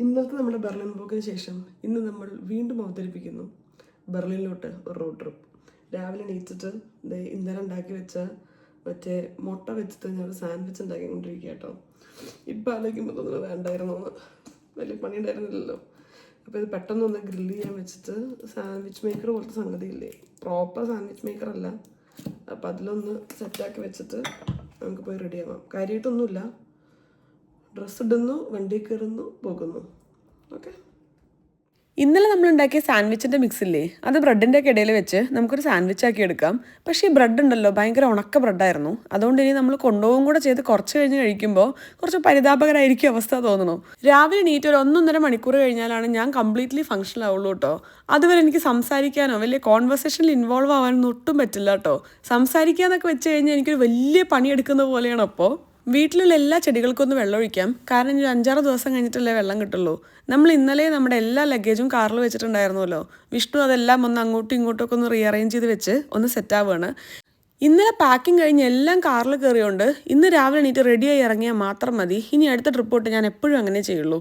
ഇന്നത്തെ നമ്മുടെ ബെർലിൻ പോക്കിന് ശേഷം ഇന്ന് നമ്മൾ വീണ്ടും അവതരിപ്പിക്കുന്നു ബെർലിനിലോട്ട് ഒരു റോഡ് ട്രിപ്പ്. രാവിലെ എണീറ്റിട്ട് ഇന്നലെ ഉണ്ടാക്കി വെച്ച മറ്റേ മുട്ട വെച്ചിട്ട് ഞാൻ സാൻഡ്വിച്ച് ഉണ്ടാക്കിക്കൊണ്ടിരിക്കുക കേട്ടോ. ഇപ്പം ആലോചിക്കുമ്പോൾ തോന്നുന്നു വേണ്ടായിരുന്നു എന്ന്, വലിയ പണി ഉണ്ടായിരുന്നില്ലല്ലോ. അപ്പോൾ ഇത് പെട്ടെന്നൊന്ന് ഗ്രില്ല് ചെയ്യാൻ വെച്ചിട്ട് സാൻഡ്വിച്ച് മേക്കർ പോലത്തെ സംഗതിയില്ലേ, പ്രോപ്പർ സാൻഡ്വിച്ച് മേക്കർ അല്ല, അപ്പോൾ അതിലൊന്ന് സെറ്റാക്കി വെച്ചിട്ട് നമുക്ക് പോയി റെഡി ആവാം. കാര്യമായിട്ടൊന്നുമില്ല, ഡ്രസ്സ് ഇടുന്നു, വണ്ടി കയറുന്നു, പോകുന്നു. ഓക്കെ. ഇന്നലെ നമ്മൾ ഉണ്ടാക്കിയ സാൻഡ്വിച്ചിൻ്റെ മിക്സില്ലേ, അത് ബ്രെഡിൻ്റെ ഒക്കെ ഇടയിൽ വെച്ച് നമുക്കൊരു സാൻഡ്വിച്ച് ആക്കി എടുക്കാം. പക്ഷേ ഈ ബ്രെഡ് ഉണ്ടല്ലോ ഭയങ്കര ഉണക്ക ബ്രെഡായിരുന്നു. അതുകൊണ്ട് ഇനി നമ്മൾ കൊണ്ടുപോകും കൂടെ ചെയ്ത് കുറച്ച് കഴിഞ്ഞ് കഴിക്കുമ്പോൾ കുറച്ച് പരിതാപകരമായിരിക്കും അവസ്ഥ തോന്നുന്നു. രാവിലെ എണീറ്റ് ഒരു 1.5 മണിക്കൂർ കഴിഞ്ഞാലാണ് ഞാൻ കംപ്ലീറ്റ്ലി ഫങ്ഷണൽ ആവുള്ളൂ കേട്ടോ. അതുവരെ എനിക്ക് സംസാരിക്കാനോ വലിയ കോൺവെർസേഷനിൽ ഇൻവോൾവ് ആവാനൊന്നും ഒട്ടും പറ്റില്ല കേട്ടോ. സംസാരിക്കാന്നൊക്കെ വെച്ച് കഴിഞ്ഞാൽ എനിക്കൊരു വലിയ പണിയെടുക്കുന്ന പോലെയാണ്. അപ്പോൾ വീട്ടിലുള്ള എല്ലാ ചെടികൾക്കൊന്ന് വെള്ളം ഒഴിക്കാം, കാരണം ഒരു 5-6 ദിവസം കഴിഞ്ഞിട്ടല്ലേ വെള്ളം കിട്ടുള്ളൂ. നമ്മൾ ഇന്നലെ നമ്മുടെ എല്ലാ ലഗേജും കാറിൽ വെച്ചിട്ടുണ്ടായിരുന്നല്ലോ. വിഷ്ണു അതെല്ലാം ഒന്ന് അങ്ങോട്ടും ഇങ്ങോട്ടൊക്കെ ഒന്ന് റീഅറേഞ്ച് ചെയ്ത് വെച്ച് ഒന്ന് സെറ്റാവുകയാണ്. ഇന്നലെ പാക്കിങ് കഴിഞ്ഞ് എല്ലാം കാറിൽ കയറിയോണ്ട് ഇന്ന് രാവിലെ എണീറ്റ് റെഡിയായി ഇറങ്ങിയാൽ മാത്രം മതി. ഇനി അടുത്ത ട്രിപ്പ് തൊട്ട് ഞാൻ എപ്പോഴും അങ്ങനെ ചെയ്യുള്ളൂ.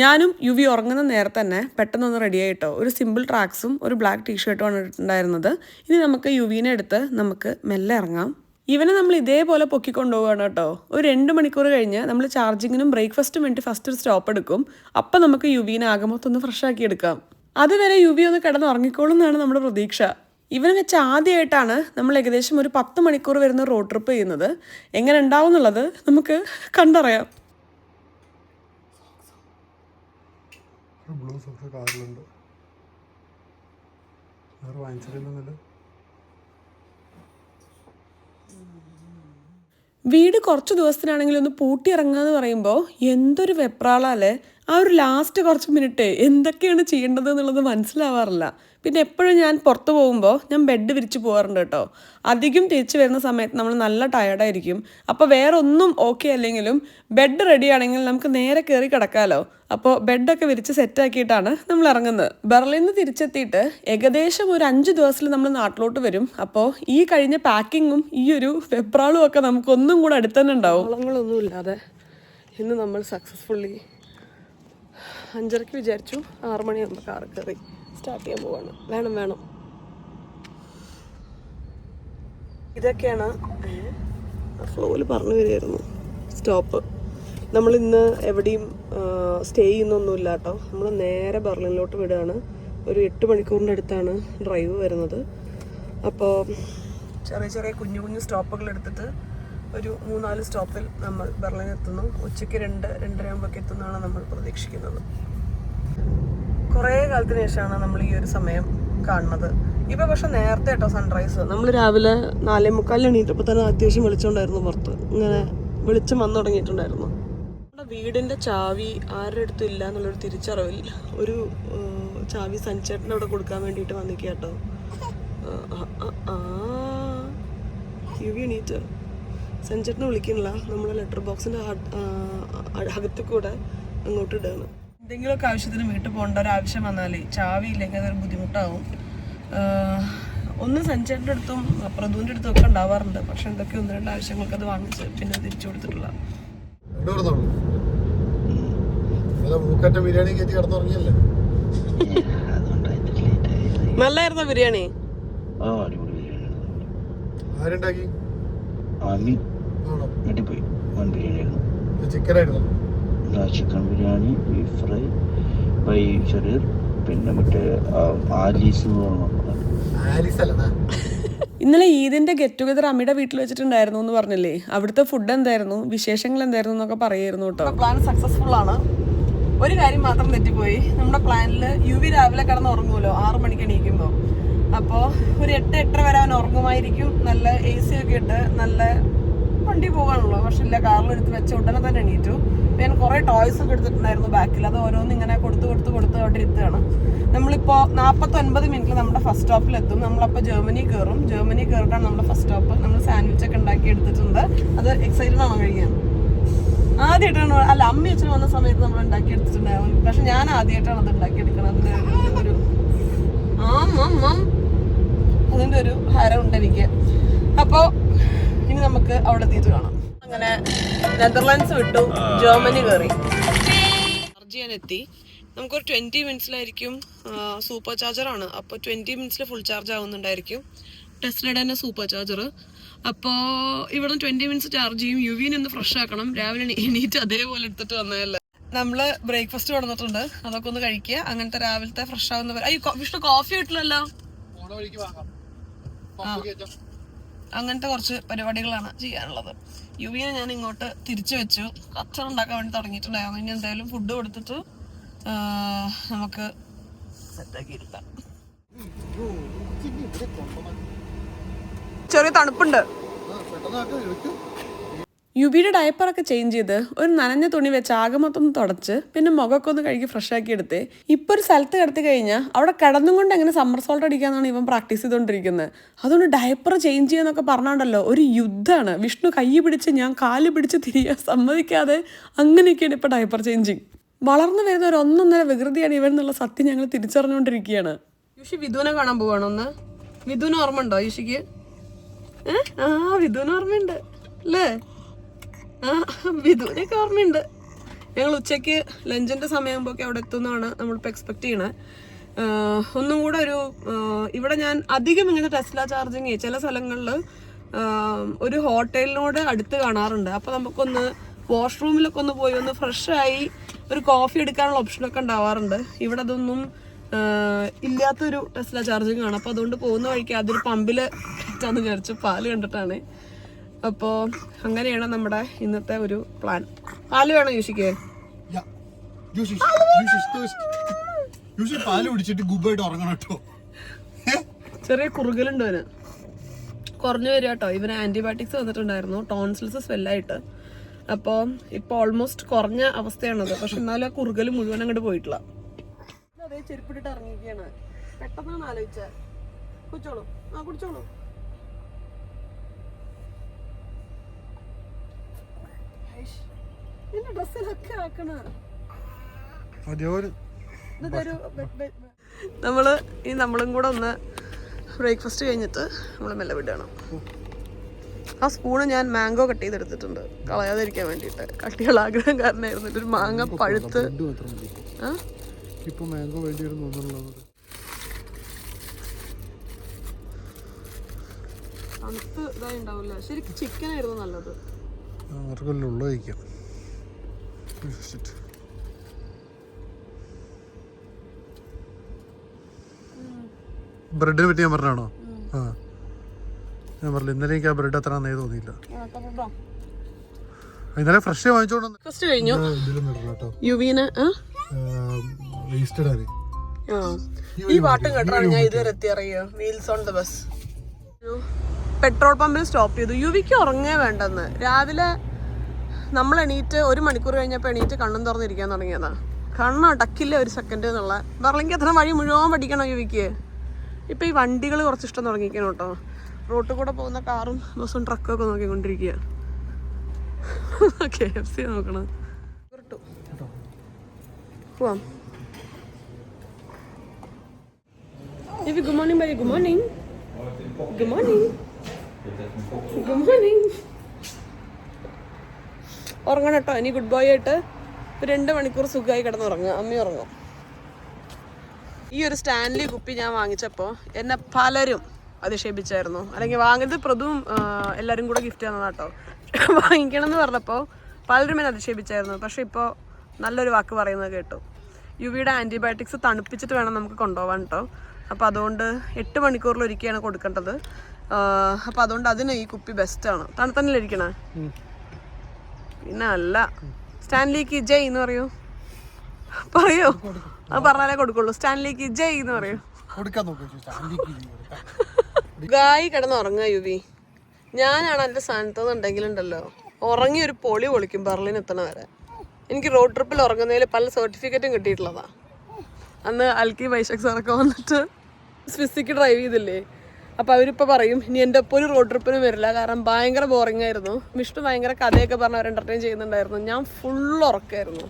ഞാനും യുവി ഉറങ്ങുന്ന നേരത്തെ തന്നെ പെട്ടെന്നൊന്ന് റെഡിയായിട്ടോ. ഒരു സിമ്പിൾ ട്രാക്സും ഒരു ബ്ലാക്ക് ടീഷർട്ടുമാണ് ഉണ്ടായിരുന്നത്. ഇനി നമുക്ക് യുവീനെ എടുത്ത് നമുക്ക് മെല്ലെ ഇറങ്ങാം. ഇവനെ നമ്മൾ ഇതേപോലെ പൊക്കിക്കൊണ്ടുപോവുകയാണ് കേട്ടോ. ഒരു 2 മണിക്കൂർ കഴിഞ്ഞ് നമ്മൾ ചാർജിങ്ങിനും ബ്രേക്ക്ഫാസ്റ്റും വേണ്ടി ഫസ്റ്റ് ഒരു സ്റ്റോപ്പ് എടുക്കും. അപ്പം നമുക്ക് യുവീനെ ആകെ മൊത്തം ഒന്ന് ഫ്രഷ് ആക്കി എടുക്കാം. അതുവരെ യുവി ഒന്ന് കിടന്ന് ഉറങ്ങിക്കോളും എന്നാണ് നമ്മുടെ പ്രതീക്ഷ. ഇവനെ വെച്ച് ആദ്യമായിട്ടാണ് നമ്മൾ ഏകദേശം ഒരു 10 മണിക്കൂർ വരുന്ന റോഡ് ട്രിപ്പ് ചെയ്യുന്നത്. എങ്ങനെ ഉണ്ടാവും എന്നുള്ളത് നമുക്ക് കണ്ടറിയാം. വീട് കുറച്ച് ദിവസത്തിനാണെങ്കിലും ഒന്ന് പൂട്ടി ഇറങ്ങുകയെന്ന് പറയുമ്പോൾ എന്തൊരു വെപ്രാളല്ലേ. ആ ഒരു ലാസ്റ്റ് കുറച്ച് മിനിറ്റ് എന്തൊക്കെയാണ് ചെയ്യേണ്ടത് എന്നുള്ളത് മനസ്സിലാവാറില്ല. പിന്നെ എപ്പോഴും ഞാൻ പുറത്ത് പോകുമ്പോൾ ഞാൻ ബെഡ് വിരിച്ച് പോകാറുണ്ട് കേട്ടോ. അധികം തിരിച്ച് വരുന്ന സമയത്ത് നമ്മൾ നല്ല ടയർഡായിരിക്കും. അപ്പോൾ വേറെ ഒന്നും ഓക്കെ അല്ലെങ്കിലും ബെഡ് റെഡി ആണെങ്കിൽ നമുക്ക് നേരെ കയറി കിടക്കാമല്ലോ. അപ്പോൾ ബെഡൊക്കെ വിരിച്ച് സെറ്റാക്കിയിട്ടാണ് നമ്മൾ ഇറങ്ങുന്നത്. ബെർലിനിൽ നിന്ന് തിരിച്ചെത്തിയിട്ട് ഏകദേശം ഒരു 5 ദിവസത്തിൽ നമ്മൾ നാട്ടിലോട്ട് വരും. അപ്പോൾ ഈ കഴിഞ്ഞ പാക്കിങ്ങും ഈ ഒരു വെപ്രാളും ഒക്കെ നമുക്കൊന്നും കൂടെ അടുത്ത് തന്നെ ഉണ്ടാവും. വളങ്ങളൊന്നും ഇല്ലാതെ ഇന്ന് നമ്മൾ സക്സസ്ഫുള്ളി 5:30 വിചാരിച്ചു, 6 മണിയാകുമ്പോൾ കാർ കയറി സ്റ്റാർട്ട് ചെയ്യാൻ പോവാണ്. വേണം ഇതൊക്കെയാണ് ഫ്ലോയിൽ പറഞ്ഞു വരികയായിരുന്നു സ്റ്റോപ്പ്. നമ്മളിന്ന് എവിടെയും സ്റ്റേ ചെയ്യുന്നൊന്നുമില്ല കേട്ടോ. നമ്മൾ നേരെ ബെർലിനിലോട്ട് വിടുകയാണ്. ഒരു 8 മണിക്കൂറിൻ്റെ അടുത്താണ് ഡ്രൈവ് വരുന്നത്. അപ്പോൾ ചെറിയ ചെറിയ കുഞ്ഞു സ്റ്റോപ്പുകൾ എടുത്തിട്ട് ഒരു 3-4 സ്റ്റോപ്പിൽ നമ്മൾ ബെർലിൻ എത്തുന്നു. ഉച്ചയ്ക്ക് 2-2:30 ആകുമ്പോഴേക്ക് എത്തുന്നതാണ് നമ്മൾ പ്രതീക്ഷിക്കുന്നത്. കുറേ കാലത്തിന് ശേഷമാണ് നമ്മൾ ഈ ഒരു സമയം കാണുന്നത്. ഇപ്പം പക്ഷെ നേരത്തെ കേട്ടോ സൺറൈസ്. നമ്മൾ രാവിലെ 4:45 എണീറ്റപ്പോൾ തന്നെ അത്യാവശ്യം വെളിച്ചമുണ്ടായിരുന്നു പുറത്ത്. ഇങ്ങനെ വെളിച്ചം വന്നു തുടങ്ങിയിട്ടുണ്ടായിരുന്നു. നമ്മുടെ വീടിൻ്റെ ചാവി ആരുടെ അടുത്തും ഇല്ല എന്നുള്ളൊരു തിരിച്ചറിവിൽ ഒരു ചാവി സഞ്ചേട്ടൻ്റെ അവിടെ കൊടുക്കാൻ വേണ്ടിയിട്ട് വന്നിക്കുക കേട്ടോ. യുവി എണീറ്റ് സഞ്ചേട്ടനെ വിളിക്കണില്ല, നമ്മുടെ ലെറ്റർ ബോക്സിൻ്റെ അകത്ത് കൂടെ അങ്ങോട്ട് ഇടുകയാണ്. എന്തെങ്കിലുമൊക്കെ ആവശ്യത്തിന് വീട്ടിൽ പോകേണ്ട ഒരു ആവശ്യം വന്നാലേ ചാവി ഇല്ലെങ്കിൽ അതൊരു ബുദ്ധിമുട്ടാവും. ഒന്ന് സഞ്ചേട്ടൻ്റെ അടുത്തും പ്രദുവിൻ്റെ അടുത്തും ഒക്കെ ഉണ്ടാവാറുണ്ട്. പക്ഷെ എന്തൊക്കെ 1-2 ആവശ്യങ്ങൾക്ക് അത് വാങ്ങിച്ച് പിന്നെ തിരിച്ചു കൊടുത്തിട്ടുള്ള. നല്ലായിരുന്നോ biryani? Chicken biryani, beef fry, ചെറിയ, പിന്നെ മറ്റേ ആലീസ്. ഇന്നലെ ഈദിന്റെ ഗെറ്റ് ടുഗദർ അമ്മയുടെ വീട്ടിൽ വെച്ചിട്ടുണ്ടായിരുന്നു എന്ന് പറഞ്ഞില്ലേ. അവിടുത്തെ ഫുഡ് എന്തായിരുന്നു, വിശേഷങ്ങൾ എന്തായിരുന്നു എന്നൊക്കെ പറയായിരുന്നു കേട്ടോ. പ്ലാൻ സക്സസ്ഫുൾ ആണ്. ഒരു കാര്യം മാത്രം തെറ്റിപ്പോയി. നമ്മുടെ പ്ലാനിൽ യുവി രാവിലെ കിടന്ന് ഉറങ്ങുമല്ലോ 6 മണിക്ക് എണീക്കുമ്പോൾ. അപ്പോൾ ഒരു 8-8:30 വരെ അവൻ ഉറങ്ങുമായിരിക്കും. നല്ല AC ഒക്കെ ഇട്ട് നല്ല വണ്ടി പോകാനുള്ളൂ. പക്ഷെ ഇല്ല, കാറിലെടുത്ത് വെച്ച ഉടനെ തന്നെ എണീറ്റു. ഞാൻ കുറേ ടോയ്സ് ഒക്കെ എടുത്തിട്ടുണ്ടായിരുന്നു ബാക്കിൽ. അത് ഓരോന്നും ഇങ്ങനെ കൊടുത്ത് അവിടെ ഇരുത്തുകയാണ്. നമ്മളിപ്പോൾ 49 മിനിറ്റിൽ നമ്മുടെ ഫസ്റ്റ് സ്റ്റോപ്പിലെത്തും. നമ്മളപ്പോൾ ജർമ്മനി കയറിയിട്ടാണ് നമ്മുടെ ഫസ്റ്റ് സ്റ്റോപ്പ്. നമ്മൾ സാൻഡ്വിച്ച് ഒക്കെ ഉണ്ടാക്കി എടുത്തിട്ടുണ്ട്. അത് എക്സൈറ്റഡ് ആണോ കഴിക്കാൻ? ആദ്യമായിട്ടാണ്, അല്ല അമ്മ അച്ഛനും വന്ന സമയത്ത് നമ്മൾ ഉണ്ടാക്കി എടുത്തിട്ടുണ്ടായിരുന്നു. പക്ഷെ ഞാൻ ആദ്യമായിട്ടാണ് അത് ഉണ്ടാക്കിയെടുക്കണം. അതിൻ്റെ ഒരു ഹരമുണ്ട് എനിക്ക്. അപ്പോൾ ഇനി നമുക്ക് അവിടെ എത്തിയിട്ട് കാണാം. അങ്ങനെ നെതർലാൻഡ്സ് വിട്ടു, ജർമ്മനി കയറി. ചാർജ് ചെയ്യാൻ എത്തി. നമുക്കൊരു 20 മിനിറ്റ്സിലായിരിക്കും. സൂപ്പർ ചാർജറാണ്, അപ്പോൾ 20 മിനിറ്റ്സിൽ ഫുൾ ചാർജ് ആവുന്നുണ്ടായിരിക്കും. ടെസ്ലയുടെ തന്നെ സൂപ്പർ ചാർജർ. അപ്പോൾ ഇവിടെ 20 മിനിറ്റ്സ് ചാർജ് ചെയ്യും. യുവിനെ ഒന്ന് ഫ്രഷ് ആക്കണം. രാവിലെ എണീറ്റ് അതേപോലെ എടുത്തിട്ട് വന്നതല്ലേ. നമ്മള് ബ്രേക്ക്ഫാസ്റ്റ് കൊടുത്തിട്ടുണ്ട്, അതൊക്കെ ഒന്ന് കഴിക്കുക. അങ്ങനത്തെ രാവിലത്തെ ഫ്രഷ് ആവുന്ന വിഷ്ണു കോഫി കിട്ടില്ലല്ലോ. അങ്ങനത്തെ കുറച്ച് പരിപാടികളാണ് ചെയ്യാനുള്ളത്. യുവിനെ ഞാൻ ഇങ്ങോട്ട് തിരിച്ചു വെച്ചു. കച്ചറ ഉണ്ടാക്കാൻ വേണ്ടി തുടങ്ങിയിട്ടുണ്ടായിരുന്നു. ഇനി എന്തായാലും ഫുഡ് കൊടുത്തിട്ട് നമുക്ക് സെറ്റാക്കി ഇരുത്താം. ചെറിയ തണുപ്പുണ്ട്. യുബിയുടെ ഡയപ്പറൊക്കെ ചേഞ്ച് ചെയ്ത് ഒരു നനഞ്ഞ തുണി വെച്ച് ആകെ മൊത്തം തുടച്ച് പിന്നെ മുഖമൊക്കെ ഒന്ന് കഴുകി ഫ്രഷ് ആക്കി എടുത്ത് ഇപ്പോൾ ഒരു സ്ഥലത്ത് കിടത്തി കഴിഞ്ഞാൽ അവിടെ കിടന്നും കൊണ്ട് എങ്ങനെ സമ്മർ സോൾട്ട് അടിക്കാന്നാണ് ഇവൻ പ്രാക്ടീസ് ചെയ്തുകൊണ്ടിരിക്കുന്നത്. അതുകൊണ്ട് ഡയപ്പർ ചേഞ്ച് ചെയ്യാന്നൊക്കെ പറഞ്ഞാണ്ടല്ലോ ഒരു യുദ്ധമാണ്. വിഷ്ണു കൈ പിടിച്ച് ഞാൻ കാല് പിടിച്ച് തിരിയാൻ സമ്മതിക്കാതെ അങ്ങനെയൊക്കെയാണ് ഇപ്പോൾ ഡയപ്പർ ചേഞ്ചിങ്. വളർന്നു വരുന്ന ഒരു 1.5 വികൃതിയാണ് ഇവൻ എന്നുള്ള സത്യം ഞങ്ങൾ തിരിച്ചറിഞ്ഞുകൊണ്ടിരിക്കുകയാണ്. യുഷി വിധുവിനെ കാണാൻ പോവാണോ? ഒന്ന് വിധുവിന് ഓർമ്മ ഉണ്ടോ യുഷിക്ക്? വിധുവിന് ഓർമ്മയുണ്ട് അല്ലേ? വിധുവിനൊക്കെ ഓർമ്മയുണ്ട്. ഞങ്ങൾ ഉച്ചയ്ക്ക് ലഞ്ചിന്റെ സമയമാകുമ്പോഴൊക്കെ അവിടെ എത്തുന്നതാണ് നമ്മളിപ്പോൾ എക്സ്പെക്ട് ചെയ്യണേ. ഒന്നും കൂടെ ഒരു ഇവിടെ ഞാൻ അധികം ഇങ്ങനെ ടെസ്ല ചാർജിങ് ചില സ്ഥലങ്ങളിൽ ഒരു ഹോട്ടലിനോട് അടുത്ത് കാണാറുണ്ട്. അപ്പോൾ നമുക്കൊന്ന് വാഷ്റൂമിലൊക്കെ ഒന്ന് പോയി ഒന്ന് ഫ്രഷായി ഒരു കോഫി എടുക്കാനുള്ള ഓപ്ഷനൊക്കെ ഉണ്ടാവാറുണ്ട്. ഇവിടെ അതൊന്നും ഇല്ലാത്തൊരു ടെസ്ല ചാർജിങ് ആണ്. അപ്പോൾ അതുകൊണ്ട് പോകുന്ന വഴിക്ക് അതൊരു പമ്പിൽ കിട്ടാന്ന് വിചാരിച്ചു. പാല് കണ്ടിട്ടാണ്. അപ്പോൾ അങ്ങനെയാണ് നമ്മുടെ ഇന്നത്തെ ഒരു പ്ലാൻ. പാല് വേണം യൂഷിക്ക്? ചെറിയ കുറുകലുണ്ട് അവന്. കുറഞ്ഞു വരിക കേട്ടോ. ഇവന് ആന്റിബയോട്ടിക്സ് വന്നിട്ടുണ്ടായിരുന്നു ടോൺസിൽസ് സ്വെല്ലായിട്ട്. അപ്പോൾ ഇപ്പോൾ ഓൾമോസ്റ്റ് കുറഞ്ഞ അവസ്ഥയാണത്. പക്ഷെ എന്നാലും ആ കുറുകൽ മുഴുവൻ അങ്ങോട്ട് പോയിട്ടില്ല. അതേ ചെരുപ്പിട്ടിട്ട് ഇറങ്ങിയിരിക്കുകയാണ്. പെട്ടെന്നാണ് ആലോചിച്ചത്. കുടിച്ചോളൂ, കുടിച്ചോളൂ. ഡ്രസ്സിലൊക്കെ ആക്കണ നമ്മളും കൂടെ ഒന്ന് ബ്രേക്ക്ഫാസ്റ്റ് കഴിഞ്ഞിട്ട് നമ്മൾ മെല്ലെ വിടണം. ആ സ്പൂണ് ഞാൻ മാംഗോ കട്ട് ചെയ്തെടുത്തിട്ടുണ്ട് കളയാതിരിക്കാൻ വേണ്ടിയിട്ട്. കട്ടിയുള്ള ആഗ്രഹം കാരണമായിരുന്നു. ഒരു മാങ്ങ പഴുത്ത് തണുത്ത് ഇതായി ഉണ്ടാവില്ല. ശരിക്കും ചിക്കൻ ആയിരുന്നു നല്ലത്. ബ്രെഡിനെ പറ്റി ഞാൻ പറഞ്ഞാണോ? ഞാൻ പറഞ്ഞില്ല ഇന്നലെ എനിക്ക് ആ ബ്രെഡ് അത്ര നന്നായി തോന്നിയില്ല. ഇന്നലെ ഫ്രഷ് വാങ്ങിച്ചോണ്ട് കഴിഞ്ഞു. ഈ പാട്ടും കേട്ടാണ് ഞാൻ ഇതുവരെ എത്തിയറിയോ. Wheels on the bus. Petrol പമ്പിൽ സ്റ്റോപ്പ് ചെയ്തു. യുവിക്ക് ഉറങ്ങേ വേണ്ടെന്ന്. രാവിലെ നമ്മൾ എണീറ്റ് 1 മണിക്കൂർ കഴിഞ്ഞപ്പോൾ എണീറ്റ് കണ്ണും തുറന്നിരിക്കാൻ തുടങ്ങിയതാ. കണ്ണടക്കില്ല ഒരു സെക്കൻഡ് എന്നുള്ള. പറഞ്ഞെങ്കിൽ അത്ര വഴി മുഴുവൻ പഠിക്കണം യുവിക്ക്. ഇപ്പം ഈ വണ്ടികൾ കുറച്ച് ഇഷ്ടം തുടങ്ങിക്കണം കേട്ടോ. റോട്ടിൽ കൂടെ പോകുന്ന കാറും ബസ്സും ട്രക്കും ഒക്കെ നോക്കിക്കൊണ്ടിരിക്കുക. KFC നോക്കണം. പോവാം. Good morning bye. Good morning. Good morning. Good morning. ഉറങ്ങണം കേട്ടോ. ഇനി ഗുഡ് ബോയ് ആയിട്ട് 2 മണിക്കൂർ സുഖമായി കിടന്നുറങ്ങുക. അമ്മ ഉറങ്ങും. ഈ ഒരു സ്റ്റാൻലി കുപ്പി ഞാൻ വാങ്ങിച്ചപ്പോൾ എന്നെ പലരും അധിക്ഷേപിച്ചായിരുന്നു. അല്ലെങ്കിൽ വാങ്ങിയത് പ്രതുവും എല്ലാവരും കൂടെ ഗിഫ്റ്റ് തന്നതാട്ടോ. വാങ്ങിക്കണം എന്ന് പറഞ്ഞപ്പോൾ പലരും എന്നെ അധിക്ഷേപിച്ചായിരുന്നു. പക്ഷെ ഇപ്പോൾ നല്ലൊരു വാക്ക് പറയുന്നത് കേട്ടു. യുവിയുടെ ആൻറ്റിബയോട്ടിക്സ് തണുപ്പിച്ചിട്ട് വേണം നമുക്ക് കൊണ്ടുപോകാൻ കേട്ടോ. അപ്പോൾ അതുകൊണ്ട് 8 മണിക്കൂറിലൊരിക്കലാണ് കൊടുക്കേണ്ടത്. അപ്പോൾ അതുകൊണ്ട് അതിന് ഈ കുപ്പി ബെസ്റ്റാണ്. തണുത്തന്നെ ഇരിക്കണേ. പിന്നെ അല്ല സ്റ്റാൻലിക്ക് ജയ് എന്ന് പറയൂ. പറയോ? അത് പറഞ്ഞാലേ കൊടുക്കുള്ളൂ. സ്റ്റാൻലിക്ക് ജയ് എന്ന് പറയൂ. ഗായി കിടന്നുറങ്ങുക യുവി. ഞാനാണ് എൻ്റെ സ്ഥാനത്തെന്നുണ്ടെങ്കിലുണ്ടല്ലോ ഉറങ്ങി ഒരു പൊളി പൊളിക്കും ബെർലിൻ എത്തണ വരെ. എനിക്ക് റോഡ് ട്രിപ്പിൽ ഉറങ്ങുന്നതിൽ പല സർട്ടിഫിക്കറ്റും കിട്ടിയിട്ടുള്ളതാ. അന്ന് അൽക്കി വൈശാഖ് സാറൊക്കെ വന്നിട്ട് സ്വിസ്സിക്ക് ഡ്രൈവ് ചെയ്തില്ലേ. അപ്പോൾ അവരിപ്പോൾ പറയും ഇനി എൻ്റെ ഒപ്പം ഒരു റോഡ് ട്രിപ്പിനും വരില്ല, കാരണം ഭയങ്കര ബോറിംഗ് ആയിരുന്നു. വിഷ്ണു ഭയങ്കര കഥയൊക്കെ പറഞ്ഞ് അവർ എൻ്റർടൈൻ ചെയ്യുന്നുണ്ടായിരുന്നു. ഞാൻ ഫുൾ ഉറക്കമായിരുന്നു.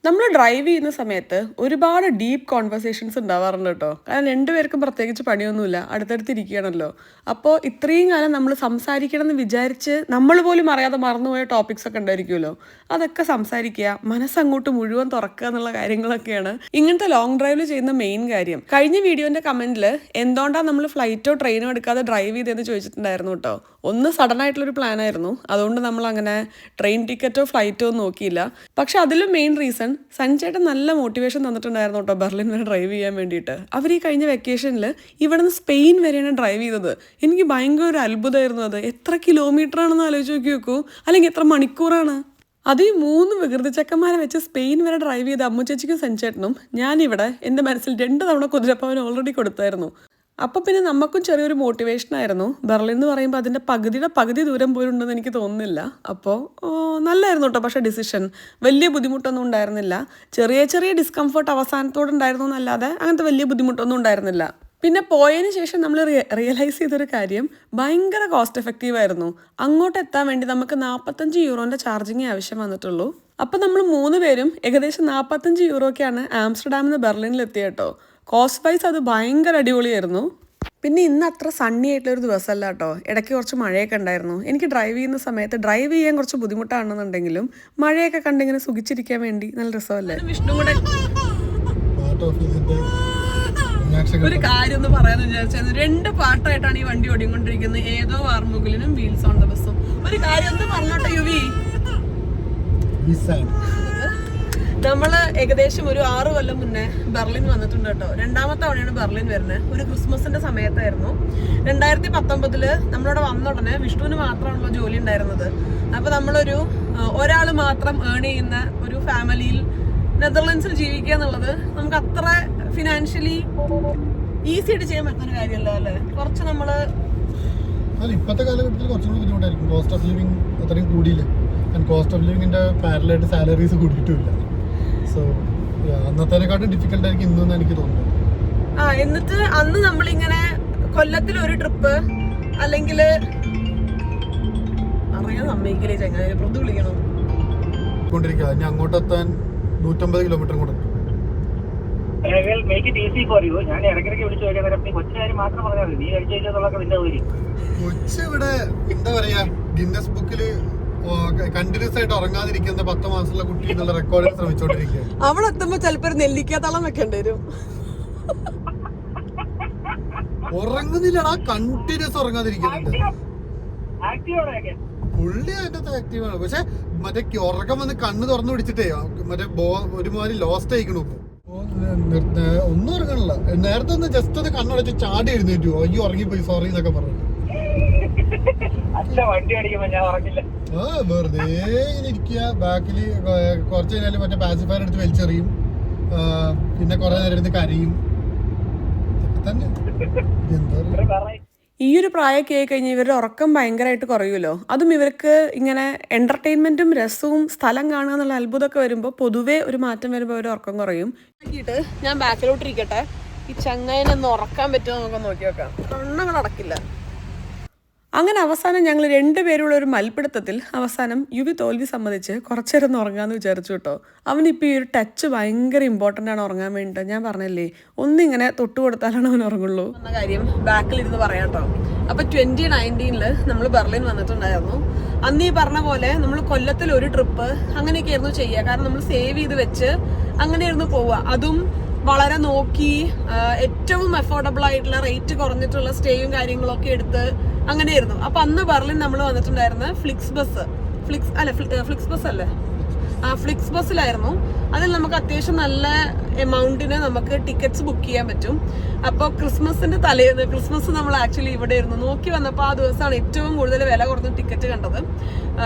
നമ്മൾ ഡ്രൈവ് ചെയ്യുന്ന സമയത്ത് ഒരുപാട് ഡീപ്പ് കോൺവെർസേഷൻസ് ഉണ്ടാവാറുണ്ട് കേട്ടോ. കാരണം രണ്ടുപേർക്കും പ്രത്യേകിച്ച് പണിയൊന്നുമില്ല, അടുത്തടുത്തിരിക്കുകയാണല്ലോ. അപ്പോൾ ഇത്രയും കാലം നമ്മൾ സംസാരിക്കണം എന്ന് വിചാരിച്ച് നമ്മൾ പോലും അറിയാതെ മറന്നുപോയ ടോപ്പിക്സ് ഒക്കെ ഉണ്ടായിരിക്കുമല്ലോ. അതൊക്കെ സംസാരിക്കുക, മനസ്സങ്ങോട്ട് മുഴുവൻ തുറക്കുക എന്നുള്ള കാര്യങ്ങളൊക്കെയാണ് ഇങ്ങനത്തെ ലോങ് ഡ്രൈവിൽ ചെയ്യുന്ന മെയിൻ കാര്യം. കഴിഞ്ഞ വീഡിയോൻ്റെ കമൻറ്റിൽ എന്തുകൊണ്ടാണ് നമ്മൾ ഫ്ലൈറ്റോ ട്രെയിനോ എടുക്കാതെ ഡ്രൈവ് ചെയ്തതെന്ന് ചോദിച്ചിട്ടുണ്ടായിരുന്നു കേട്ടോ. ഒന്ന് സഡൻ ആയിട്ടുള്ളൊരു പ്ലാൻ ആയിരുന്നു, അതുകൊണ്ട് നമ്മൾ അങ്ങനെ ട്രെയിൻ ടിക്കറ്റോ ഫ്ലൈറ്റോ ഒന്നും നോക്കിയില്ല. പക്ഷെ അതിലും മെയിൻ റീസൺ സഞ്ജേട്ടൻ നല്ല മോട്ടിവേഷൻ തന്നിട്ടുണ്ടായിരുന്നു കേട്ടോ ബെർലിൻ വരെ ഡ്രൈവ് ചെയ്യാൻ വേണ്ടിയിട്ട്. അവർ ഈ കഴിഞ്ഞ വെക്കേഷനിൽ ഇവിടെ നിന്ന് സ്പെയിൻ വരെയാണ് ഡ്രൈവ് ചെയ്തത്. എനിക്ക് ഭയങ്കര ഒരു അത്ഭുതമായിരുന്നു അത്. എത്ര കിലോമീറ്റർ ആണെന്ന് ആലോചിച്ച് നോക്കി നോക്കൂ, അല്ലെങ്കിൽ എത്ര മണിക്കൂറാണ്. അത് ഈ 3 വികൃതി ചെക്കന്മാരെ വെച്ച് സ്പെയിൻ വരെ ഡ്രൈവ് ചെയ്ത അമ്മുച്ചേച്ചിക്കും സഞ്ജേട്ടനും ഞാനിവിടെ എൻ്റെ മനസ്സിൽ 2 തവണ കുതിരപ്പവൻ ഓൾറെഡി കൊടുത്തായിരുന്നു. അപ്പോൾ പിന്നെ നമുക്കും ചെറിയൊരു മോട്ടിവേഷനായിരുന്നു. ബെർലിൻ എന്ന് പറയുമ്പോൾ അതിൻ്റെ പകുതി ദൂരം പോയിട്ടുണ്ടെന്ന് എനിക്ക് തോന്നുന്നില്ല. അപ്പോൾ നല്ലായിരുന്നു കേട്ടോ. പക്ഷേ ഡിസിഷൻ വലിയ ബുദ്ധിമുട്ടൊന്നും ഉണ്ടായിരുന്നില്ല. ചെറിയ ഡിസ്കംഫർട്ട് അവസാനത്തോടെ ഉണ്ടായിരുന്നു എന്നല്ലാതെ അങ്ങനത്തെ വലിയ ബുദ്ധിമുട്ടൊന്നും ഉണ്ടായിരുന്നില്ല. പിന്നെ പോയതിന് ശേഷം നമ്മൾ റിയലൈസ് ചെയ്തൊരു കാര്യം, ഭയങ്കര കോസ്റ്റ് എഫക്റ്റീവായിരുന്നു. അങ്ങോട്ട് എത്താൻ വേണ്ടി നമുക്ക് 45 യൂറോൻ്റെ ചാർജിങ്ങേ ആവശ്യം വന്നിട്ടുള്ളൂ. അപ്പോൾ നമ്മൾ 3 പേരും ഏകദേശം 45 യൂറോയ്ക്കാണ് ആംസ്റ്റർഡാമിൽ നിന്ന് ബെർലിനിൽ എത്തിയത് കേട്ടോ. കോസ്റ്റ് വൈസ് അത് ഭയങ്കര അടിപൊളിയായിരുന്നു. പിന്നെ ഇന്ന് അത്ര സണ്ണി ആയിട്ടുള്ളൊരു ദിവസമല്ല കേട്ടോ. ഇടയ്ക്ക് കുറച്ച് മഴയൊക്കെ ഉണ്ടായിരുന്നു. എനിക്ക് ഡ്രൈവ് ചെയ്യുന്ന സമയത്ത് ഡ്രൈവ് ചെയ്യാൻ കുറച്ച് ബുദ്ധിമുട്ടാണെന്നുണ്ടെങ്കിലും മഴയൊക്കെ കണ്ടിങ്ങനെ സുഖിച്ചിരിക്കാൻ വേണ്ടി നല്ല രസമല്ലേ. വിഷ്ണു കൂടെ ഒരു കാര്യം ഒന്ന് പറയാന്ന് വിചാരിച്ചത്, 2 പാട്ടായിട്ടാണ് ഈ വണ്ടി ഓടിക്കൊണ്ടിരിക്കുന്നത്. ഏതോ വാർമുകിലിനും വീൽസ് ഓൺ ദ ബസ്സും. ഒരു കാര്യം ഒന്ന് പറഞ്ഞോട്ടെ യുവി, നമ്മള് ഏകദേശം ഒരു 6 കൊല്ലം മുന്നേ ബെർലിൻ വന്നിട്ടുണ്ട് കേട്ടോ. 2ാമത്തെ തവണയാണ് ബെർലിൻ വരുന്നത്. ഒരു ക്രിസ്മസിന്റെ സമയത്തായിരുന്നു. 2019 നമ്മളിവിടെ വന്ന ഉടനെ വിഷ്ണുവിന് മാത്രമാണല്ലോ ജോലി ഉണ്ടായിരുന്നത്. അപ്പൊ നമ്മളൊരു ഒരാൾ മാത്രം ഏൺ ചെയ്യുന്ന ഒരു ഫാമിലിയിൽ നെതർലൻഡ്സിൽ ജീവിക്കുക എന്നുള്ളത് നമുക്ക് അത്ര ഫിനാൻഷ്യലി ഈസി ആയിട്ട് ചെയ്യാൻ പറ്റുന്ന ഒരു കാര്യമല്ല അല്ലേ. കുറച്ച് നമ്മള് ഇപ്പോഴത്തെ കാലഘട്ടത്തിൽ കുറച്ചുകൂടി ബുദ്ധിമുട്ടായിരിക്കും. കോസ്റ്റ് ഓഫ് ലിവിങ് അത്രയും കൂടിയില്ല. കോസ്റ്റ് ഓഫ് ലിവിങ്ങിന്റെ പാരലായിട്ട് സാലറീസ് കൂടിയിട്ടില്ല. സോ അന്നത്തേനെക്കാട്ടും ഡിഫിക്കൽട്ട് ആയിരിക്കും ഇന്നെന്ന് എനിക്ക് തോന്നുന്നു. എന്നിട്ട് അന്ന് നമ്മളിങ്ങനെ കൊല്ലത്തിൽ ഒരു ട്രിപ്പ് അല്ലെങ്കിൽ അറിയാൻ സമ്മതിക്കില്ലേ ചങ്ങാതി പ്രതി വിളിക്കണം കൊണ്ടിരിക്കുക. ഇനി അങ്ങോട്ടെത്താൻ 150 കിലോമീറ്റർ കൂടെ. കൊച്ചി ഇവിടെ എന്താ പറയാ, ഗിന്നസ് ബുക്കില് കണ്ടിന്യൂസ് ആയിട്ട് ഉറങ്ങാതിരിക്കുന്ന 10 മാസമുള്ള കുട്ടി എന്നുള്ള റെക്കോർഡിൽ ശ്രമിച്ചോണ്ടിരിക്കുക. അവിടെ എത്തുമ്പോ ചിലപ്പോ ഒരു നെല്ലിക്കാത്തളം വെക്കേണ്ടി വരും. ഉറങ്ങുന്നില്ലടാ, കണ്ടിന്യൂസ് ഉറങ്ങാതിരിക്കുന്നുണ്ട്. പുള്ളി അതിന്റെ ആക്റ്റീവാണ്. പക്ഷെ മറ്റേ ഉറക്കം വന്ന് കണ്ണ് തുറന്നു പിടിച്ചിട്ടേ മറ്റേ ഒരുമാതിരി ലോസ്റ്റ് ആയിക്കണു. ഒന്നും ഉറങ്ങണില്ല. നേരത്തെ ഒന്ന് ജസ്റ്റ് ഒന്ന് കണ്ണടച്ച് ചാടി എഴുന്നേറ്റു, അയ്യോ ഉറങ്ങിപ്പോയി സോറി എന്നൊക്കെ പറഞ്ഞു. വെറുതെ ഇങ്ങനെ ഇരിക്കുക. ബാക്കില് കുറച്ച് കഴിഞ്ഞാല് മറ്റേ പാസിഫയർ എടുത്ത് വലിച്ചെറിയും. പിന്നെ കുറെ നേരം എടുത്ത് കരയും. തന്നെ എന്താ ഈ ഒരു പ്രായമൊക്കെ ആയി കഴിഞ്ഞാൽ ഇവരുടെ ഉറക്കം ഭയങ്കരമായിട്ട് കുറയുമല്ലോ. അതും ഇവർക്ക് ഇങ്ങനെ എൻ്റർടൈൻമെൻറ്റും രസവും സ്ഥലം കാണുക എന്നുള്ള അത്ഭുതമൊക്കെ വരുമ്പോൾ പൊതുവേ ഒരു മാറ്റം വരുമ്പോൾ അവർ ഉറക്കം കുറയും. ഞാൻ ബാക്കിലോട്ടിരിക്കട്ടെ. ഈ ചങ്ങായിനൊന്ന് ഉറക്കാൻ പറ്റുമോ നമുക്ക് നോക്കി നോക്കാം. കണ്ണങ്ങൾ അടക്കില്ല. അങ്ങനെ അവസാനം ഞങ്ങൾ 2 പേരുള്ള ഒരു മൽപ്പിടുത്തത്തിൽ അവസാനം യുവി തോൽവി സമ്മതിച്ച് കുറച്ചേരം ഉറങ്ങാമെന്ന് വിചാരിച്ചു കേട്ടോ. അവനിപ്പോൾ ഈ ഒരു ടച്ച് ഭയങ്കര ഇമ്പോർട്ടൻ്റ് ആണ് ഉറങ്ങാൻ വേണ്ടിയിട്ട്. ഞാൻ പറഞ്ഞല്ലേ, ഒന്നിങ്ങനെ തൊട്ട് കൊടുത്താലാണ് അവൻ ഉറങ്ങുള്ളൂ എന്ന കാര്യം ബാക്കിലിരുന്ന് പറയാം കേട്ടോ. അപ്പോൾ 2019 നമ്മൾ ബെർലിൻ വന്നിട്ടുണ്ടായിരുന്നു. അന്ന് ഈ പറഞ്ഞ പോലെ നമ്മൾ കൊല്ലത്തിൽ ഒരു ട്രിപ്പ് അങ്ങനെയൊക്കെയായിരുന്നു ചെയ്യുക. കാരണം നമ്മൾ സേവ് ചെയ്ത് വെച്ച് അങ്ങനെയായിരുന്നു പോവുക. അതും വളരെ നോക്കി ഏറ്റവും അഫോർഡബിൾ ആയിട്ടുള്ള റേറ്റ് കുറഞ്ഞിട്ടുള്ള സ്റ്റേയും കാര്യങ്ങളൊക്കെ എടുത്ത് അങ്ങനെയായിരുന്നു. അപ്പൊ അന്ന് ബെർലിൻ നമ്മൾ വന്നിട്ടുണ്ടായിരുന്ന ഫ്ലിക്സ് ബസ്സിലായിരുന്നു. അതിൽ നമുക്ക് അത്യാവശ്യം നല്ല എമൗണ്ടിന് നമുക്ക് ടിക്കറ്റ്സ് ബുക്ക് ചെയ്യാൻ പറ്റും. അപ്പോൾ ക്രിസ്മസിന്റെ തലേന്ന്, ക്രിസ്മസ് നമ്മൾ ആക്ച്വലി ഇവിടെ ഇരുന്നു നോക്കി വന്നപ്പോൾ ആ ദിവസമാണ് ഏറ്റവും കൂടുതൽ വില കുറഞ്ഞ ടിക്കറ്റ് കണ്ടത്.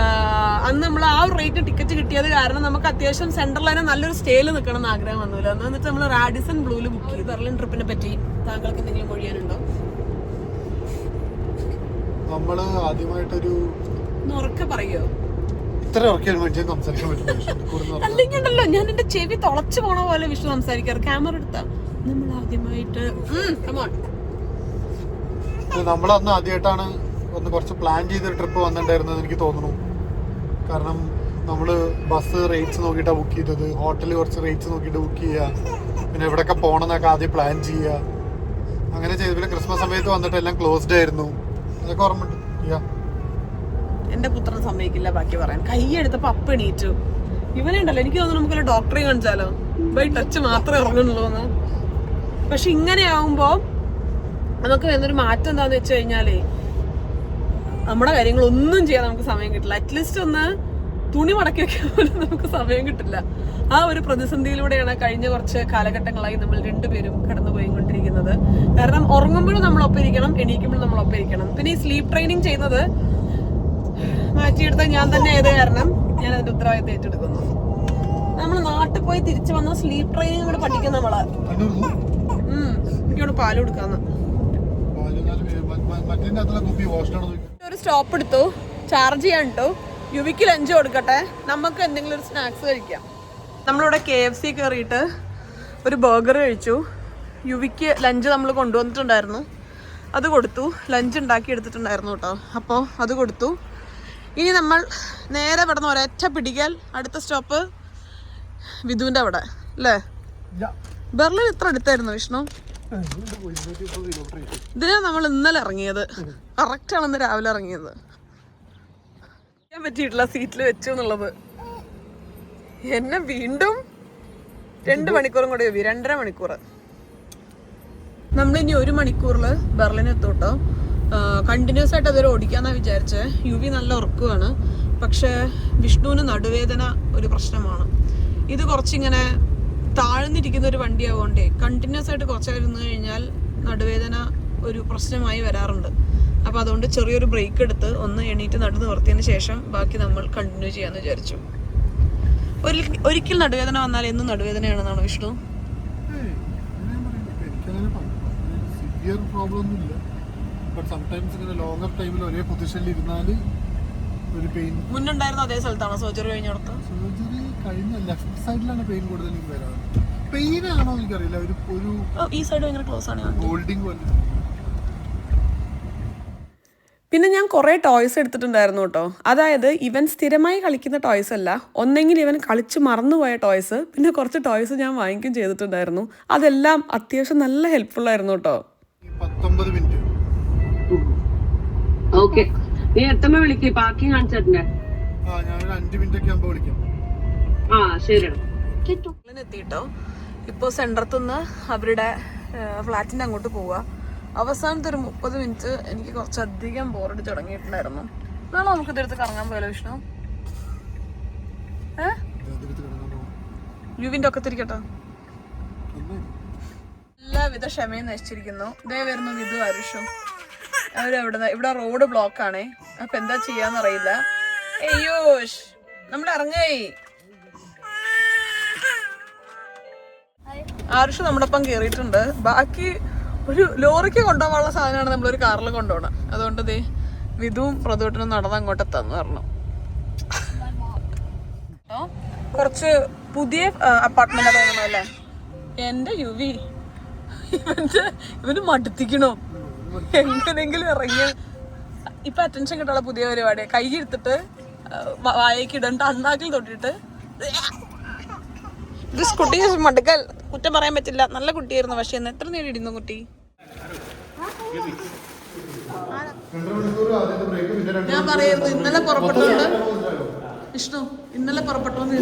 അന്ന് നമ്മൾ ആ ഒരു റേറ്റ് ടിക്കറ്റ് കിട്ടിയത് കാരണം നമുക്ക് അത്യാവശ്യം സെൻട്രൽ തന്നെ നല്ലൊരു സ്റ്റേയിൽ നിൽക്കണം എന്ന് ആഗ്രഹം വന്നില്ല. എന്നിട്ട് നമ്മൾ റാഡിസൺ ബ്ലൂവിൽ ബുക്ക് ചെയ്തു. ബെർലിൻ ട്രിപ്പിനെ പറ്റി താങ്കൾക്ക് എന്തെങ്കിലും ഒഴിയാനുണ്ടോ? നമ്മള് ആദ്യമായിട്ടൊരു ഉറക്കെ പറയോ? ഇത്ര ഉറക്കിയാൽ മനുഷ്യൻ സംസാരിക്കാൻ പറ്റും. അല്ലെങ്കിൽ ഉണ്ടല്ലോ, ഞാൻ എന്റെ ചെവി തുളച്ചു പോണ പോലെ വിഷ്ണു സംസാരിക്കാറ്. ക്യാമറ എടുത്താ നമ്മൾ ആദ്യമായിട്ട് നമ്മളന്ന് ആദ്യമായിട്ടാണ് ഒന്ന് കുറച്ച് പ്ലാൻ ചെയ്തൊരു ട്രിപ്പ് വന്നിട്ടുണ്ടായിരുന്നത് എനിക്ക് തോന്നുന്നു. കാരണം നമ്മൾ ബസ് റേറ്റ്സ് നോക്കിയിട്ടാണ് ബുക്ക് ചെയ്തത്. ഹോട്ടൽ കുറച്ച് റേറ്റ്സ് നോക്കിയിട്ട് ബുക്ക് ചെയ്യുക. പിന്നെ എവിടെയൊക്കെ പോകണമെന്നൊക്കെ ആദ്യം പ്ലാൻ ചെയ്യുക. അങ്ങനെ ചെയ്ത് പിന്നെ ക്രിസ്മസ് സമയത്ത് വന്നിട്ട് എല്ലാം ക്ലോസ്ഡ് ആയിരുന്നു. അതൊക്കെ ഓർമ്മയുണ്ട്. എന്റെ പുത്രൻ സമ്മതിക്കില്ല ബാക്കി പറയാൻ. കൈ എടുത്തപ്പോ അപ്പ് എണീറ്റു. ഇവനുണ്ടല്ലോ, എനിക്ക് തോന്നുന്നു നമുക്കൊരു ഡോക്ടറെ കാണിച്ചാലോ, ബൈ ടച്ച് മാത്രമേ ഇറങ്ങുന്നുള്ളൂ എന്ന്. പക്ഷെ ഇങ്ങനെ ആവുമ്പോ നമുക്ക് വരുന്നൊരു മാറ്റം എന്താന്ന് വെച്ച് കഴിഞ്ഞാലേ, നമ്മുടെ കാര്യങ്ങളൊന്നും ചെയ്യാൻ നമുക്ക് സമയം കിട്ടില്ല. അറ്റ്ലീസ്റ്റ് ഒന്ന് തുണി മടക്കി വെക്കാൻ പോലും നമുക്ക് സമയം കിട്ടില്ല. ആ ഒരു പ്രതിസന്ധിയിലൂടെയാണ് കഴിഞ്ഞ കുറച്ച് കാലഘട്ടങ്ങളായി നമ്മൾ രണ്ടുപേരും കടന്നു പോയിക്കൊണ്ടിരിക്കുന്നത്. കാരണം ഉറങ്ങുമ്പോഴും നമ്മൾ ഒപ്പിരിക്കണം, എണീക്കുമ്പോഴും നമ്മൾ ഒപ്പിരിക്കണം. പിന്നെ ഈ സ്ലീപ്പ് ട്രെയിനിങ് ചെയ്യുന്നത് മാറ്റിയെടുത്ത ഞാൻ തന്നെ ആയത് കാരണം ഞാൻ അതിന്റെ ഉത്തരവാദിത്തം ഏറ്റെടുക്കുന്നു. നമ്മൾ നാട്ടിൽ പോയി തിരിച്ചു വന്ന സ്ലീപ്പ് ട്രെയിനിങ് കൂടെ പഠിക്കുന്ന നമ്മള്. എനിക്കോട് പാല് കൊടുക്കാന്ന്. ഒരു സ്റ്റോപ്പ് എടുത്തു, ചാർജ് ചെയ്യാൻ ഇട്ടു. യുവിക്ക് ലഞ്ച് കൊടുക്കട്ടെ, നമുക്ക് എന്തെങ്കിലും ഒരു സ്നാക്സ് കഴിക്കാം. നമ്മളിവിടെ KFC കയറിയിട്ട് ഒരു ബർഗർ കഴിച്ചു. യുവിക്ക് ലഞ്ച് നമ്മൾ കൊണ്ടുവന്നിട്ടുണ്ടായിരുന്നു, അത് കൊടുത്തു. ലഞ്ച് ഉണ്ടാക്കി എടുത്തിട്ടുണ്ടായിരുന്നു കേട്ടോ, അപ്പോൾ അത് കൊടുത്തു. ഇനി നമ്മൾ നേരെ പെടുന്ന ഒരൊറ്റ പിടിക്കൽ അടുത്ത സ്റ്റോപ്പ് വിധുവിൻ്റെ അവിടെ അല്ലേ? ബെർലിൻ ഇത്ര അടുത്തായിരുന്നു വിഷ്ണു? ഇതിനാ നമ്മൾ ഇന്നലെ ഇറങ്ങിയത്. കറക്റ്റാണ് ഇന്ന് രാവിലെ ഇറങ്ങിയത്. ചെയ്യാൻ പറ്റിയിട്ടില്ല സീറ്റിൽ വെച്ചു എന്നുള്ളത്. എന്നെ വീണ്ടും 2 മണിക്കൂറും കൂടെ 2.5 മണിക്കൂർ. നമ്മളിനി 1 മണിക്കൂറിൽ ബെർലിൻ എത്തും കേട്ടോ. കണ്ടിന്യൂസ് ആയിട്ട് അതൊരു ഓടിക്കാന്നാണ് വിചാരിച്ചത്. യുവി നല്ല ഉറക്കമാണ്, പക്ഷേ വിഷ്ണുവിന് നടുവേദന ഒരു പ്രശ്നമാണ്. ഇത് കുറച്ചിങ്ങനെ താഴ്ന്നിരിക്കുന്ന ഒരു വണ്ടി ആവുകൊണ്ടേ കണ്ടിന്യൂസ് ആയിട്ട് കുറച്ചേരം ഇരുന്ന് കഴിഞ്ഞാൽ നടുവേദന ഒരു പ്രശ്നമായി വരാറുണ്ട്. അപ്പോൾ അതുകൊണ്ട് ചെറിയൊരു ബ്രേക്ക് എടുത്ത് ഒന്ന് എണീറ്റ് നടു നിവർത്തിയതിന് ശേഷം ബാക്കി നമ്മൾ കണ്ടിന്യൂ ചെയ്യാമെന്ന് വിചാരിച്ചു. ഒരിക്കൽ നടുവേദന വന്നാൽ എന്നും നടുവേദനയാണെന്നാണ് വിഷ്ണു? മുന്നുണ്ടായിരുന്ന അതേ സ്ഥലത്താണോ സർജറി കഴിഞ്ഞിടത്ത്? സർജറി കഴിഞ്ഞ ലെഫ്റ്റ് സൈഡിലാണ് പെയിൻ കൂടുതൽ എനിക്ക് വരാറ്. പെയിൻ ആണോ എനിക്കറിയില്ല, ഒരു ഈ സൈഡ് ഭയങ്കര ക്ലോസ് ആണ്. ഹോൾഡിംഗ് പോലെ. പിന്നെ ഞാൻ കുറേ ടോയ്സ് എടുത്തിട്ടുണ്ടായിരുന്നു കേട്ടോ. അതായത് ഇവൻ സ്ഥിരമായി കളിക്കുന്ന ടോയ്സ് അല്ല, ഒന്നെങ്കിൽ ഇവൻ കളിച്ച് മറന്നുപോയ ടോയ്സ്, പിന്നെ കുറച്ച് ടോയ്സ് ഞാൻ വാങ്ങിക്കും ചെയ്തിട്ടുണ്ടായിരുന്നു. അതെല്ലാം അത്യാവശ്യം നല്ല ഹെൽപ്ഫുൾ ആയിരുന്നു കേട്ടോ. 19 മിനിറ്റ്. ഓക്കെ, നീ എത്തുമ്പോ വിളിക്കേ, പാർക്കിംഗ് കാണിച്ചിട്ടുണ്ട്. ഞാൻ 5 മിനിറ്റ് ഒക്കെ ആകുമ്പോ വിളിക്കാം. ശരി. എത്തിട്ടോ. ഇപ്പൊ സെന്ററത്തുനിന്ന് അവരുടെ ഫ്ലാറ്റിന്റെ അങ്ങോട്ട് പോവുക. അവസാനത്തെ ഒരു 30 മിനിറ്റ് എനിക്ക് കുറച്ചധികം ബോറടിച്ച് തുടങ്ങിയിട്ടുണ്ടായിരുന്നു. നാളെ നമുക്ക് ഇതെടുത്ത് കറങ്ങാൻ പോയാലോ വിഷ്ണു? യുവിന്റെ ഒക്കെ തിരിക്കട്ടോ. എല്ലാവിധ ക്ഷമയും നശിച്ചിരിക്കുന്നു. ഇതേ വരുന്നു വിധു ആരുഷും. ഇവിടെ റോഡ് ബ്ലോക്ക് ആണേ. അപ്പൊ എന്താ ചെയ്യാന്നറിയില്ല. അയ്യോഷ്, നമ്മൾ ഇറങ്ങായി. ആരുഷ് നമ്മുടെ ഒപ്പം കേറിയിട്ടുണ്ട്. ബാക്കി ഒരു ലോറിക്ക് കൊണ്ടുപോകാനുള്ള സാധനമാണ് നമ്മളൊരു കാറിൽ കൊണ്ടുപോകണം. അതുകൊണ്ട് ദേ വിധുവും പ്രതോട്ടിനും നടന്ന് അങ്ങോട്ട് എത്താന്ന് പറഞ്ഞു. കുറച്ച് പുതിയ അപ്പാർട്ട്മെന്റ് തോന്നണോ അല്ലേ? എന്റെ യുവി ഇവന് മടുത്തിക്കണോ? എങ്ങനെങ്കിലും ഇറങ്ങിയ ഇപ്പൊ അറ്റൻഷൻ കിട്ടാനുള്ള പുതിയ പരിപാടി. കൈ എടുത്തിട്ട് വായക്ക് ഇടണ്ട, അണ്ണാക്കിൽ തൊട്ടിട്ട്. കുട്ടി മടുക്കൽ കുറ്റം പറയാൻ പറ്റില്ല, നല്ല കുട്ടിയായിരുന്നു. പക്ഷെ എന്ന് എത്ര നേരം ഇടുന്നു കുട്ടി? ഞാൻ പറയായിരുന്നു ഇന്നലെ പുറപ്പെട്ടോണ്ട് വിഷ്ണു, ഇന്നലെ പുറപ്പെട്ടോന്ന്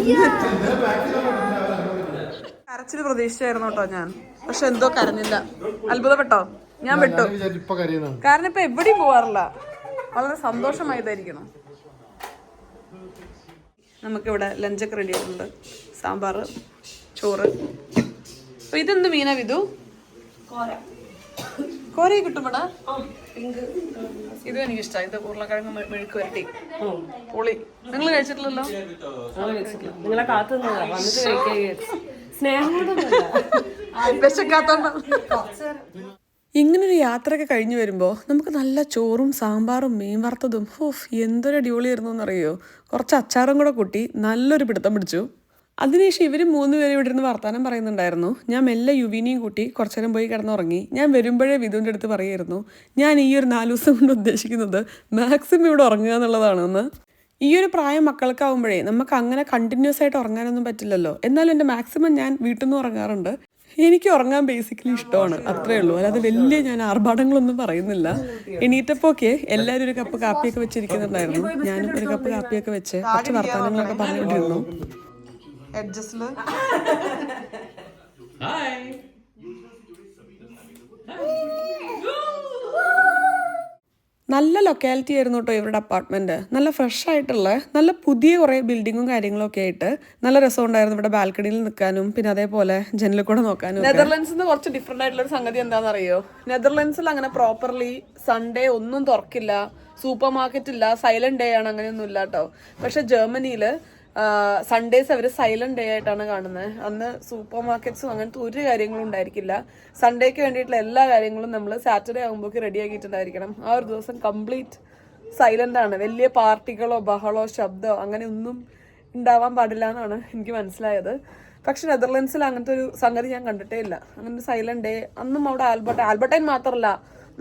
കരച്ചില് പ്രതീക്ഷിച്ചായിരുന്നു കേട്ടോ ഞാൻ. പക്ഷെ എന്തോ കരഞ്ഞില്ല. അത്ഭുതപ്പെട്ടോ? ഞാൻ വിട്ടു. കാരണം ഇപ്പൊ എവിടെയും പോവാറില്ല. വളരെ സന്തോഷമായതായിരിക്കണം. നമുക്കിവിടെ ലഞ്ചൊക്കെ റെഡി ആയിട്ടുണ്ട്. സാമ്പാർ, ചോറ്. അപ്പൊ ഇതെന്ത് മീനാ വിധു? കോരയെ കിട്ടുമ്പോടാ. ഇതും എനിക്കിഷ്ടമായി. ഇത് ഉരുളക്കിഴങ്ങ് മെഴുക്ക് വരട്ടി പൊളി. നിങ്ങൾ കഴിച്ചിട്ടില്ലല്ലോ? നിങ്ങളെ കാത്തു വിശക്കാത്തോണ്ട. ഇങ്ങനൊരു യാത്രയൊക്കെ കഴിഞ്ഞ് വരുമ്പോൾ നമുക്ക് നല്ല ചോറും സാമ്പാറും മീൻ വറുത്തതും എന്തൊരു അടിപൊളിയായിരുന്നു എന്നറിയോ. കുറച്ച് അച്ചാറും കൂടെ കൂട്ടി നല്ലൊരു പിടുത്തം പിടിച്ചു. അതിനുശേഷം ഇവർ 3 പേരും ഇവിടെ ഇരുന്ന് വർത്താനം പറയുന്നുണ്ടായിരുന്നു. ഞാൻ മെല്ലെ യുവിനെയും കൂട്ടി കുറച്ചു നേരം പോയി കിടന്നുറങ്ങി. ഞാൻ വരുമ്പോഴേ വിധുവിൻ്റെ അടുത്ത് പറയായിരുന്നു, ഞാൻ ഈ ഒരു 4 ദിവസം കൊണ്ട് ഉദ്ദേശിക്കുന്നത് മാക്സിമം ഇവിടെ ഉറങ്ങുക എന്നുള്ളതാണെന്ന്. ഈ ഒരു പ്രായം മക്കൾക്കാവുമ്പോഴേ നമുക്ക് അങ്ങനെ കണ്ടിന്യൂസ് ആയിട്ട് ഉറങ്ങാനൊന്നും പറ്റില്ലല്ലോ. എന്നാലും എൻ്റെ മാക്സിമം ഞാൻ വീട്ടിൽ നിന്ന് ഉറങ്ങാറുണ്ട്. എനിക്ക് ഉറങ്ങാൻ ബേസിക്കലി ഇഷ്ടമാണ്, അത്രേ ഉള്ളൂ. അല്ലാതെ വലിയ ഞാൻ ആർഭാടങ്ങളൊന്നും പറയുന്നില്ല. എണീറ്റപ്പോൾ ഒക്കെ എല്ലാവരും ഒരു കപ്പ് കാപ്പിയൊക്കെ വെച്ചിരിക്കുന്നുണ്ടായിരുന്നു. ഞാനും ഒരു കപ്പ് കാപ്പിയൊക്കെ വെച്ച് കുറച്ച് വർത്തമാനങ്ങളൊക്കെ പറഞ്ഞുകൊണ്ടിരുന്നു. നല്ല ലൊക്കാലിറ്റി ആയിരുന്നു കേട്ടോ ഇവരുടെ അപ്പാർട്ട്മെൻറ്റ്. നല്ല ഫ്രഷ് ആയിട്ടുള്ള നല്ല പുതിയ കുറേ ബിൽഡിങ്ങും കാര്യങ്ങളൊക്കെ ആയിട്ട് നല്ല രസമുണ്ടായിരുന്നു ഇവിടെ ബാൽക്കണിയിൽ നിൽക്കാനും പിന്നെ അതേപോലെ ജനലിൽ കൂടെ നോക്കാനും. നെതർലൻഡ്സിൽ നിന്ന് കുറച്ച് ഡിഫറെൻ്റ് ആയിട്ടുള്ള ഒരു സംഗതി എന്താണെന്നറിയോ? നെതർലൻഡ്സിൽ അങ്ങനെ പ്രോപ്പർലി സൺഡേ ഒന്നും തുറക്കില്ല, സൂപ്പർ മാർക്കറ്റ് ഇല്ല, സൈലന്റ് ഡേ ആണ്, അങ്ങനെയൊന്നും ഇല്ല കേട്ടോ. പക്ഷെ ജർമ്മനിയിൽ സൺഡേസ് അവർ സൈലന്റ് ഡേ ആയിട്ടാണ് കാണുന്നത്. അന്ന് സൂപ്പർ മാർക്കറ്റ്സും അങ്ങനത്തെ ഒരു കാര്യങ്ങളും ഉണ്ടായിരിക്കില്ല. സൺഡേക്ക് വേണ്ടിയിട്ടുള്ള എല്ലാ കാര്യങ്ങളും നമ്മൾ സാറ്റർഡേ ആകുമ്പോഴേക്ക് റെഡി ആക്കിയിട്ടുണ്ടായിരിക്കണം. ആ ഒരു ദിവസം കംപ്ലീറ്റ് സൈലന്റ് ആണ്. വലിയ പാർട്ടികളോ ബഹളോ ശബ്ദമോ അങ്ങനെ ഒന്നും ഉണ്ടാവാൻ പാടില്ല എന്നാണ് എനിക്ക് മനസ്സിലായത്. പക്ഷെ നെതർലൻഡ്സിൽ അങ്ങനത്തെ ഒരു സംഗതി ഞാൻ കണ്ടിട്ടേ ഇല്ല. അങ്ങനെ സൈലന്റ് ഡേ അന്നും അവിടെ ആൽബർട്ടൈൻ മാത്രമല്ല,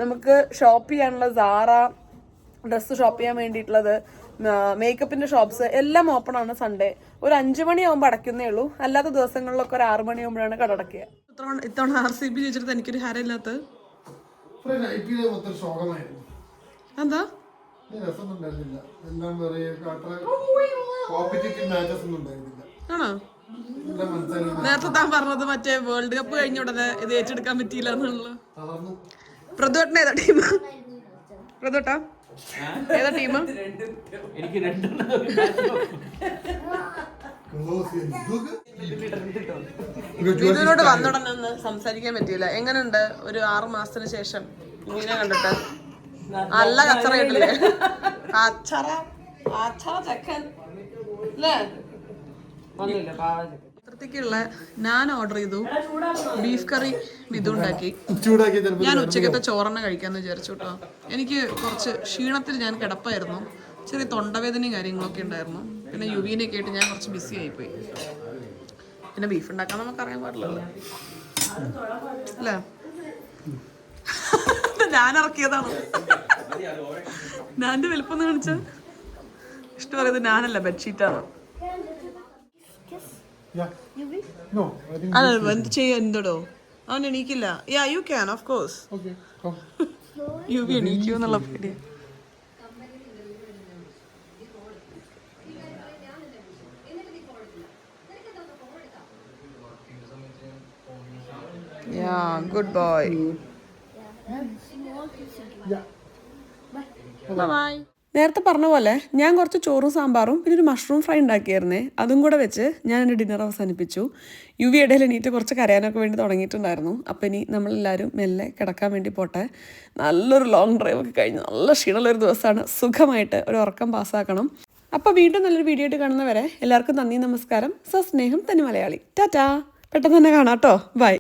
നമുക്ക് ഷോപ്പ് ചെയ്യാനുള്ള സാറ, ഡ്രസ്സ് ഷോപ്പ് ചെയ്യാൻ വേണ്ടിയിട്ടുള്ളത്, മേക്കപ്പിന്റെ ഷോപ്സ് എല്ലാം ഓപ്പൺ ആണ് സൺഡേ. ഒരു 5 മണിയാകുമ്പോൾ അടയ്ക്കുന്നേ ഉള്ളൂ. അല്ലാത്ത ദിവസങ്ങളിലൊക്കെ ഒരു 6 മണിയാകുമ്പോഴാണ് കട അടയ്ക്കുക. ഇത്തവണ RCB ചോദിച്ചിട്ട് എനിക്കൊരു ഹാരമില്ലാത്ത എന്താ ആണോ? നേരത്തെ താൻ പറഞ്ഞത് മറ്റേ വേൾഡ് കപ്പ് കഴിഞ്ഞ ഉടനെ ഇത് ഏറ്റെടുക്കാൻ പറ്റിയില്ല എന്നുള്ളു. പ്രദോട്ടൻ ഏതാ ടീം? പ്രദോട്ടാ ഏതാ ടീം? ഇതിനോട് വന്നുടനെ ഒന്ന് സംസാരിക്കാൻ പറ്റിയില്ല. എങ്ങനെയുണ്ട് ഒരു 6 മാസത്തിന് ശേഷം ഇങ്ങനെ കണ്ടിട്ട്? നല്ല കച്ചറയിട്ടില്ലേ? ുള്ള ഞാൻ ഓർഡർ ചെയ്തു ബീഫ് കറി ഇതുണ്ടാക്കി. ഞാൻ ഉച്ചക്കത്തെ ചോറെണ്ണ കഴിക്കാന്ന് വിചാരിച്ചു കേട്ടോ. എനിക്ക് കുറച്ച് ക്ഷീണത്തിൽ ഞാൻ കിടപ്പായിരുന്നു, ചെറിയ തൊണ്ടവേദനയും കാര്യങ്ങളൊക്കെ ഉണ്ടായിരുന്നു. പിന്നെ യുവീനൊക്കെ ആയിട്ട് ഞാൻ കുറച്ച് ബിസി ആയിപ്പോയി. പിന്നെ ബീഫ് ഉണ്ടാക്കാൻ നമുക്ക് അറിയാൻ പാടില്ലല്ലോ അല്ലേ? ഞാൻ ഇറക്കിയതാണ്. ഞാൻ്റെ വലുപ്പം എന്ന് കാണിച്ച ഇഷ്ടം പറയുന്നത് ഞാനല്ല, ബെഡ്ഷീറ്റാണ്. അല്ല എന്ത് ചെയ്യാ, എന്തോടോ അവൻ എണീക്കില്ല. Yeah you can of course. Yuvi എണീക്കൂ എന്നുള്ള പേടിയാ. Yeah good boy. ബൈ. നേരത്തെ പറഞ്ഞ പോലെ ഞാൻ കുറച്ച് ചോറും സാമ്പാറും പിന്നെ ഒരു മഷ്റൂം ഫ്രൈ ഉണ്ടാക്കിയായിരുന്നേ. അതും കൂടെ വെച്ച് ഞാൻ എൻ്റെ ഡിന്നർ അവസാനിപ്പിച്ചു. യുവി ഇടയിൽ എണീറ്റ് കുറച്ച് കരയാനൊക്കെ വേണ്ടി തുടങ്ങിയിട്ടുണ്ടായിരുന്നു. അപ്പം ഇനി നമ്മളെല്ലാവരും മെല്ലെ കിടക്കാൻ വേണ്ടി പോട്ടെ. നല്ലൊരു ലോങ് ഡ്രൈവ് ഒക്കെ കഴിഞ്ഞ് നല്ല ക്ഷീണമുള്ളൊരു ദിവസമാണ്. സുഖമായിട്ട് ഒരു ഉറക്കം പാസ്സാക്കണം. അപ്പോൾ വീണ്ടും നല്ലൊരു വീഡിയോ ആയിട്ട് കാണുന്നവരെ എല്ലാവർക്കും നന്ദി, നമസ്കാരം. സസ്നേഹം തനി മലയാളി. ടാറ്റാ. പെട്ടെന്ന് തന്നെ കാണാം കേട്ടോ. ബൈ.